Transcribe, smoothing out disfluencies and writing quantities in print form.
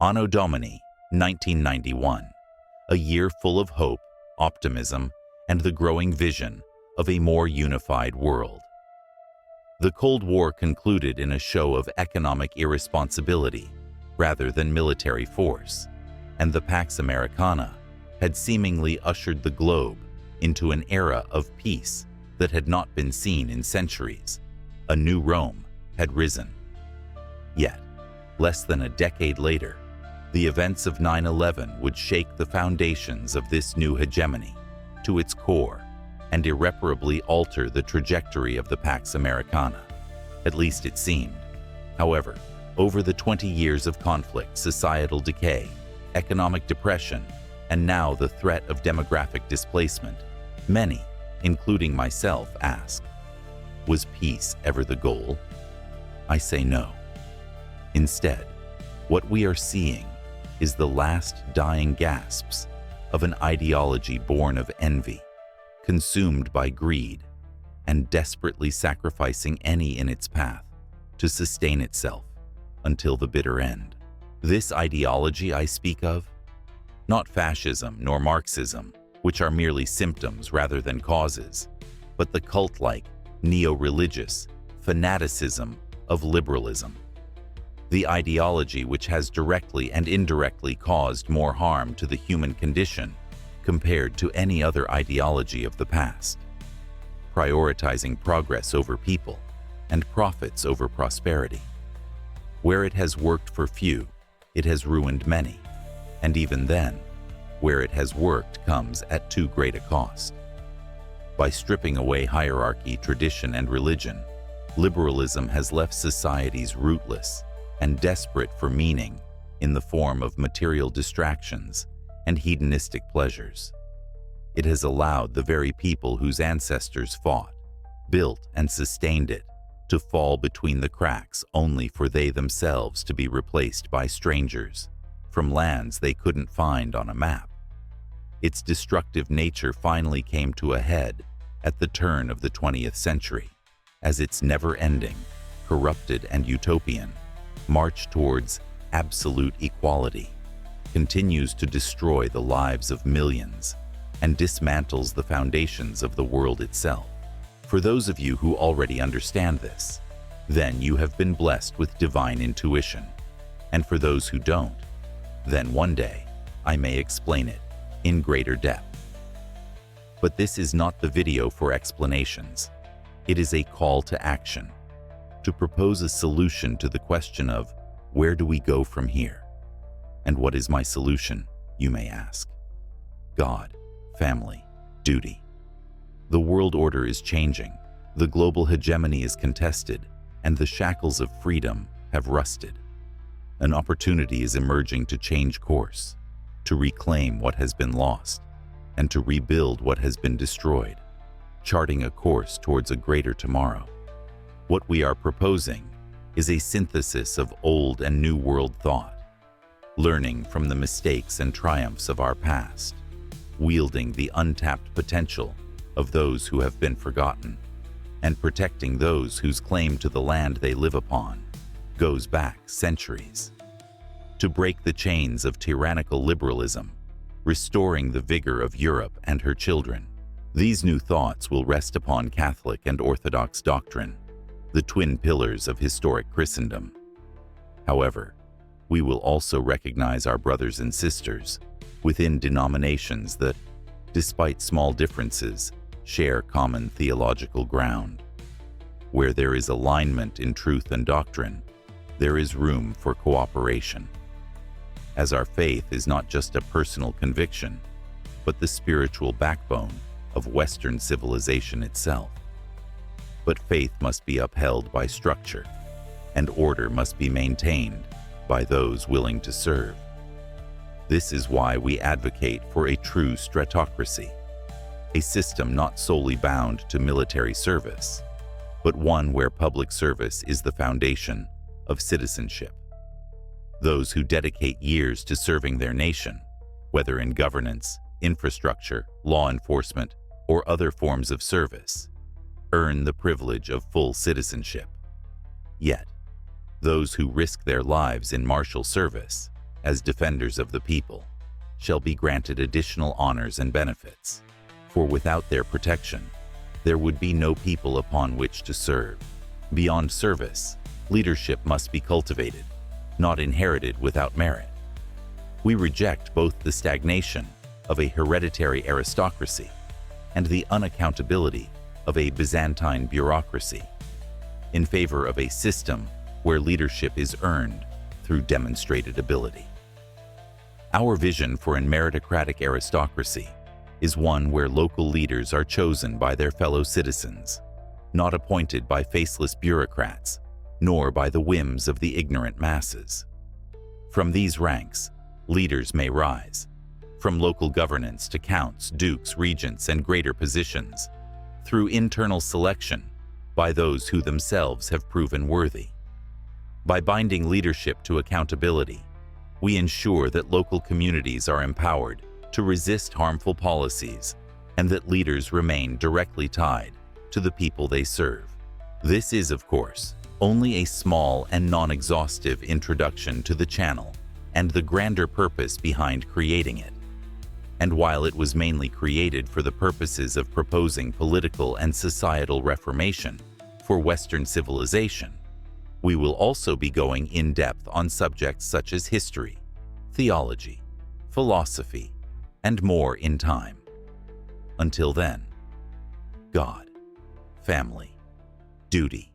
Anno Domini 1991, a year full of hope, optimism, and the growing vision of a more unified world. The Cold War concluded in a show of economic irresponsibility rather than military force, and the Pax Americana had seemingly ushered the globe into an era of peace that had not been seen in centuries. A new Rome had risen. Yet, less than a decade later, the events of 9/11 would shake the foundations of this new hegemony to its core and irreparably alter the trajectory of the Pax Americana. At least it seemed. However, over the 20 years of conflict, societal decay, economic depression, and now the threat of demographic displacement, many, including myself, ask, was peace ever the goal? I say no. Instead, what we are seeing is the last dying gasps of an ideology born of envy, consumed by greed, and desperately sacrificing any in its path to sustain itself until the bitter end. This ideology I speak of, not fascism nor Marxism, which are merely symptoms rather than causes, but the cult-like, neo-religious fanaticism of liberalism. The ideology which has directly and indirectly caused more harm to the human condition compared to any other ideology of the past, prioritizing progress over people and profits over prosperity. Where it has worked for few, it has ruined many, and even then, where it has worked comes at too great a cost. By stripping away hierarchy, tradition, and religion, liberalism has left societies rootless and desperate for meaning in the form of material distractions and hedonistic pleasures. It has allowed the very people whose ancestors fought, built, and sustained it to fall between the cracks only for they themselves to be replaced by strangers from lands they couldn't find on a map. Its destructive nature finally came to a head at the turn of the 20th century, as its never-ending, corrupted and utopian march towards absolute equality continues to destroy the lives of millions and dismantles the foundations of the world itself. For those of you who already understand this, then you have been blessed with divine intuition. And for those who don't, then one day I may explain it in greater depth. But this is not the video for explanations. It is a call to action, to propose a solution to the question of where do we go from here? And what is my solution, you may ask? God, family, duty. The world order is changing, the global hegemony is contested, and the shackles of freedom have rusted. An opportunity is emerging to change course, to reclaim what has been lost, and to rebuild what has been destroyed, charting a course towards a greater tomorrow. What we are proposing is a synthesis of old and new world thought, learning from the mistakes and triumphs of our past, wielding the untapped potential of those who have been forgotten, and protecting those whose claim to the land they live upon goes back centuries. To break the chains of tyrannical liberalism, restoring the vigor of Europe and her children. These new thoughts will rest upon Catholic and Orthodox doctrine, the twin pillars of historic Christendom. However, we will also recognize our brothers and sisters within denominations that, despite small differences, share common theological ground. Where there is alignment in truth and doctrine, there is room for cooperation. As our faith is not just a personal conviction, but the spiritual backbone of Western civilization itself. But faith must be upheld by structure, and order must be maintained by those willing to serve. This is why we advocate for a true stratocracy, a system not solely bound to military service, but one where public service is the foundation of citizenship. Those who dedicate years to serving their nation, whether in governance, infrastructure, law enforcement, or other forms of service, earn the privilege of full citizenship. Yet, those who risk their lives in martial service as defenders of the people, shall be granted additional honors and benefits, for without their protection, there would be no people upon which to serve. Beyond service, leadership must be cultivated, not inherited without merit. We reject both the stagnation of a hereditary aristocracy and the unaccountability of a Byzantine bureaucracy, in favor of a system where leadership is earned through demonstrated ability. Our vision for a meritocratic aristocracy is one where local leaders are chosen by their fellow citizens, not appointed by faceless bureaucrats, nor by the whims of the ignorant masses. From these ranks, leaders may rise, from local governance to counts, dukes, regents, and greater positions, through internal selection by those who themselves have proven worthy. By binding leadership to accountability, we ensure that local communities are empowered to resist harmful policies and that leaders remain directly tied to the people they serve. This is, of course, only a small and non-exhaustive introduction to the channel and the grander purpose behind creating it. And while it was mainly created for the purposes of proposing political and societal reformation for Western civilization, we will also be going in depth on subjects such as history, theology, philosophy, and more in time. Until then, God, family, duty,